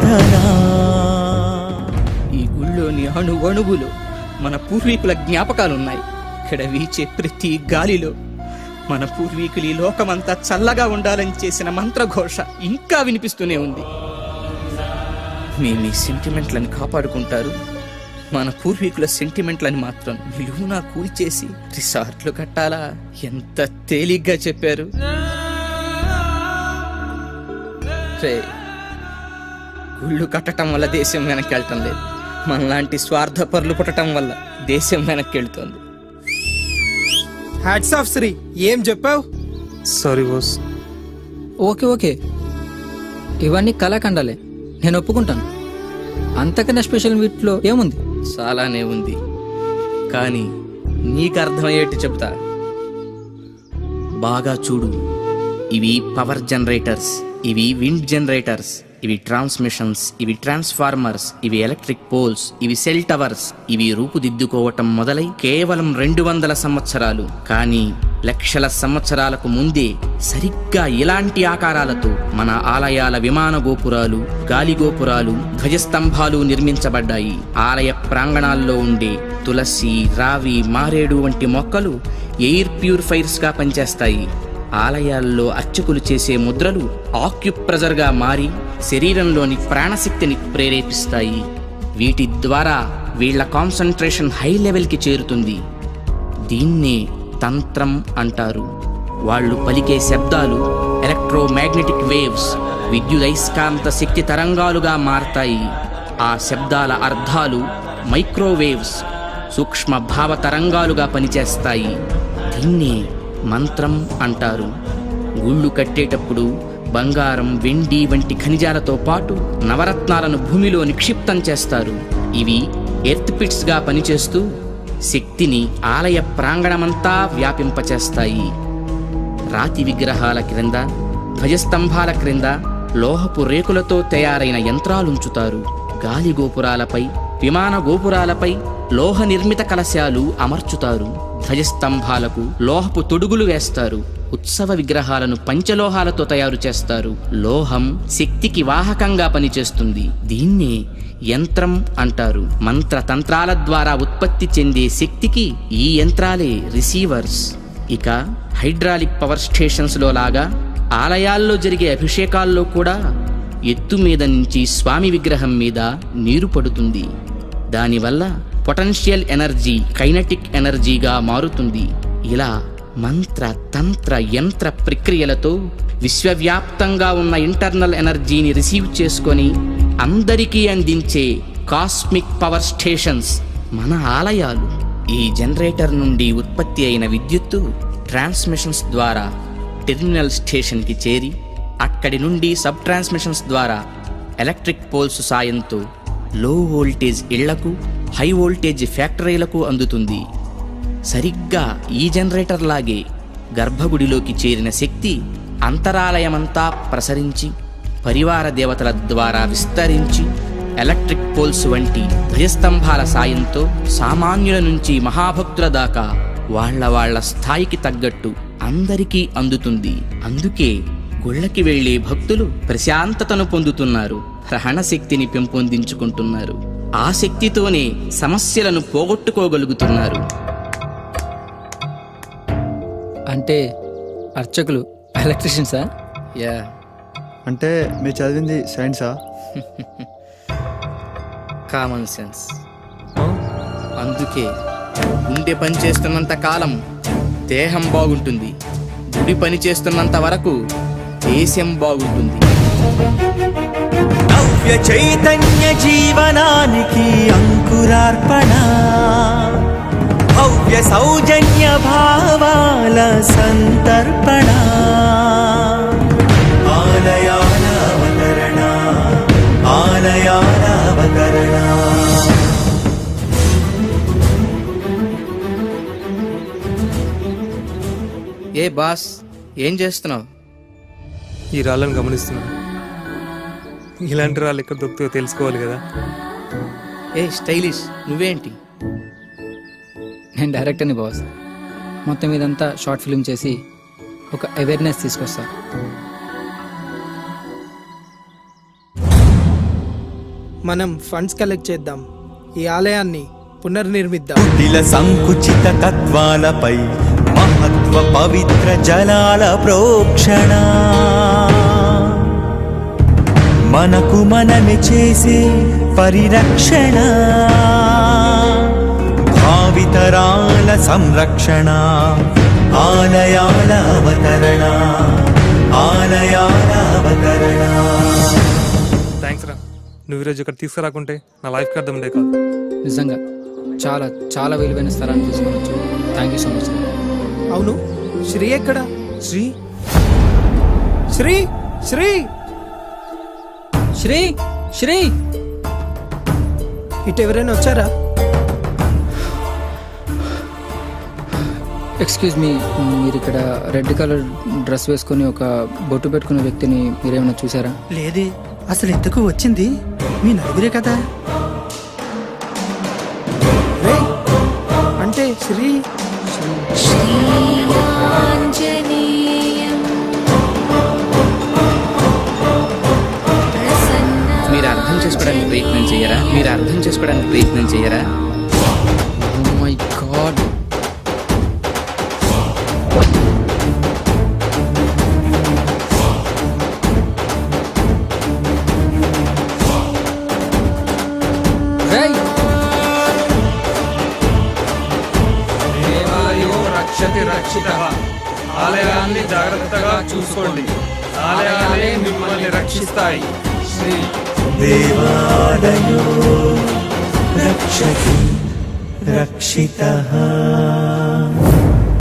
ఆరాధన. ఈ గుళ్ళోని అణువణువులో మన పూర్వీకుల జ్ఞాపకాలున్నాయి. ఇక్కడ వీచే ప్రతి గాలిలో మన పూర్వీకులు ఈ లోకమంతా చల్లగా ఉండాలని చేసిన మంత్రఘోష ఇంకా వినిపిస్తూనే ఉంది. మేము ఈ సెంటిమెంట్లను కాపాడుకుంటారు, మన పూర్వీకుల సెంటిమెంట్లని మాత్రం నిలువునా కూల్చేసి రిసార్ట్లు కట్టాలా? ఎంత తేలిగ్గా చెప్పారు. గుళ్ళు కట్టడం వల్ల దేశం వెనక్కి వెళ్ళటం లేదు, మనలాంటి స్వార్థపరులు పుట్టడం వల్ల దేశం వెనక్కి వెళ్తుంది. హ్యాట్స్ ఆఫ్ శ్రీ, ఏం చెప్పావు? Sorry boss. ఓకే, ఇవన్నీ కళాఖండాలే, నేను ఒప్పుకుంటాను. అంతకన్నా స్పెషల్ వీటిలో ఏముంది? చాలానే ఉంది, కానీ నీకు అర్థమయ్యేట్టు చెబుతా. బాగా చూడు, ఇవి పవర్ జనరేటర్స్, ఇవి విండ్ జనరేటర్స్, ఇవి ట్రాన్స్మిషన్స్, ఇవి ట్రాన్స్ఫార్మర్స్, ఇవి ఎలక్ట్రిక్ పోల్స్, ఇవి సెల్ టవర్స్. ఇవి రూపుదిద్దుకోవటం మొదలై కేవలం 200 సంవత్సరాలు, కానీ లక్షల సంవత్సరాలకు ముందే సరిగ్గా ఇలాంటి ఆకారాలతో మన ఆలయాల విమాన గోపురాలు, గాలి గోపురాలు, ధ్వజస్తంభాలు నిర్మించబడ్డాయి. ఆలయ ప్రాంగణాల్లో ఉండే తులసి, రావి, మారేడు వంటి మొక్కలు ఎయిర్ ప్యూరిఫైర్స్ గా పనిచేస్తాయి. ఆలయాల్లో అర్చకులు చేసే ముద్రలు ఆక్యుప్రెజర్గా మారి శరీరంలోని ప్రాణశక్తిని ప్రేరేపిస్తాయి. వీటి ద్వారా వీళ్ల కాన్సంట్రేషన్ హై లెవెల్కి చేరుతుంది. దీన్నే తంత్రం అంటారు. వాళ్ళు పలికే శబ్దాలు ఎలక్ట్రోమాగ్నెటిక్ వేవ్స్, విద్యుదయస్కాంత శక్తి తరంగాలుగా మారతాయి. ఆ శబ్దాల అర్థాలు మైక్రోవేవ్స్, సూక్ష్మ భావ తరంగాలుగా పనిచేస్తాయి. దీన్నే మంత్రం అంటారు. గుళ్ళు కట్టేటప్పుడు బంగారం, వెండి వంటి ఖనిజాలతో పాటు నవరత్నాలను భూమిలో నిక్షిప్తం చేస్తారు. ఇవి ఎర్త్ పిట్స్ గా పనిచేస్తూ శక్తిని ఆలయ ప్రాంగణమంతా వ్యాపింపచేస్తాయి. రాతి విగ్రహాల క్రింద, ధ్వజస్తంభాల క్రింద లోహపు రేకులతో తయారైన యంత్రాలుంచుతారు. గాలి గోపురాలపై, విమాన గోపురాలపై లోహ నిర్మిత కలశాలు అమర్చుతారు. ధ్వజస్తంభాలకు లోహపు తొడుగులు వేస్తారు. ఉత్సవ విగ్రహాలను పంచలోహాలతో తయారు చేస్తారు. లోహం శక్తికి వాహకంగా పనిచేస్తుంది. దీన్నే యంత్రం అంటారు. మంత్రతంత్రాల ద్వారా ఉత్పత్తి చెందే శక్తికి ఈ యంత్రాలే రిసీవర్స్. ఇక హైడ్రాలిక్ పవర్ స్టేషన్స్ లో లాగా ఆలయాల్లో జరిగే అభిషేకాల్లో కూడా ఎత్తు మీద నుంచి స్వామి విగ్రహం మీద నీరు పడుతుంది. దానివల్ల పొటెన్షియల్ ఎనర్జీ కైనటిక్ ఎనర్జీగా మారుతుంది. ఇలా మంత్ర, తంత్ర, యంత్ర ప్రక్రియలతో విశ్వవ్యాప్తంగా ఉన్న ఇంటర్నల్ ఎనర్జీని రిసీవ్ చేసుకొని అందరికీ అందించే కాస్మిక్ పవర్ స్టేషన్స్ మన ఆలయాలు. ఈ జనరేటర్ నుండి ఉత్పత్తి అయిన విద్యుత్తు ట్రాన్స్మిషన్స్ ద్వారా టెర్మినల్ స్టేషన్కి చేరి అక్కడి నుండి సబ్ ట్రాన్స్మిషన్స్ ద్వారా ఎలక్ట్రిక్ పోల్స్ సాయంతో లో వోల్టేజ్ ఇళ్లకు, హై వోల్టేజ్ ఫ్యాక్టరీలకు అందుతుంది. సరిగ్గా ఈ జనరేటర్ లాగే గర్భగుడిలోకి చేరిన శక్తి అంతరాలయమంతా ప్రసరించి పరివార దేవతల ద్వారా విస్తరించి ఎలక్ట్రిక్ పోల్స్ వంటి ధ్వజస్తంభాల సాయంతో సామాన్యుల నుంచి మహాభక్తుల దాకా వాళ్ళ స్థాయికి తగ్గట్టు అందరికీ అందుతుంది. అందుకే గుళ్ళకి వెళ్లే భక్తులు ప్రశాంతతను పొందుతున్నారు, గ్రహణ శక్తిని పెంపొందించుకుంటున్నారు. ఆ శక్తితోనే సమస్యలను పోగొట్టుకోగలుగుతున్నారు. అంటే అర్చకులు ఎలక్ట్రీషియన్సా? యా. అంటే మీరు చదివింది సైన్సా? Common sense. అందుకే గుండె పని చేస్తున్నంత కాలం దేహం బాగుంటుంది, గుడి పని చేస్తున్నంత వరకు దేశం బాగుంటుంది. నవ్య చైతన్య జీవనానికి అంకురార్పణ, భవ్య సౌజన్య భావాల సంతర్పణ, ఆలయాల అవతరణ, ఆలయాల అవతరణ. ఏ బాస్, ఏం చేస్తున్నావు? ఈ రాళ్ళను గమనిస్తున్నా. ఇలాంటి రాళ్ళు ఎక్కడ దొరుకుతాయో తెలుసుకోవాలి కదా. ఏ స్టైలిష్, నువ్వేంటి? నేను డైరెక్టర్ని బాస్. మొత్తం ఇదంతా షార్ట్ ఫిల్మ్ చేసి ఒక అవేర్నెస్ తీసుకొస్తా. మనం ఫండ్స్ కలెక్ట్ చేద్దాం, ఈ ఆలయాన్ని పునర్నిర్మిద్దాం. కుటిల సంకుచిత తత్వాలపై మహత్వ పవిత్ర జలాల ప్రోక్షణ మనకు మనమే చేసే పరిరక్షణ భావితరాల సంరక్షణ ఆలయాల అవతరణ ఆలయాల అవతరణ. థ్యాంక్స్ రా, నువ్వు ఈరోజు ఇక్కడ తీసుకురాకుంటే నా లైఫ్కి అర్థం ఉండే కాదు. నిజంగా చాలా చాలా విలువైన స్థలాన్ని తీసుకోవచ్చు. Thank you so much. అవును, శ్రీ ఎక్కడ? శ్రీ శ్రీ శ్రీ శ్రీ శ్రీ ఇటు ఎవరైనా వచ్చారా? ఎక్స్క్యూజ్ మీ, మీరు ఇక్కడ రెడ్ కలర్ డ్రెస్ వేసుకొని ఒక బొట్టు పెట్టుకునే వ్యక్తిని మీరేమైనా చూసారా? లేదే, అసలు ఎందుకు వచ్చింది? మీ నలుగురే కదా. రేయ్, అంటే శ్రీ మీరు అర్థం చేసుకోవడానికి ప్రయత్నం చేయరా? మీరు అర్థం చేసుకోవడానికి ప్రయత్నం చేయరా? Oh my God. రేయ్, దేవాలయో రక్షతి రక్షితః. ఆలయాన్ని జాగ్రత్తగా చూసుకోండి, ఆలయాలే మిమ్మల్ని రక్షిస్తాయి. శ్రీ దేవాలయో రక్షతి రక్షితః.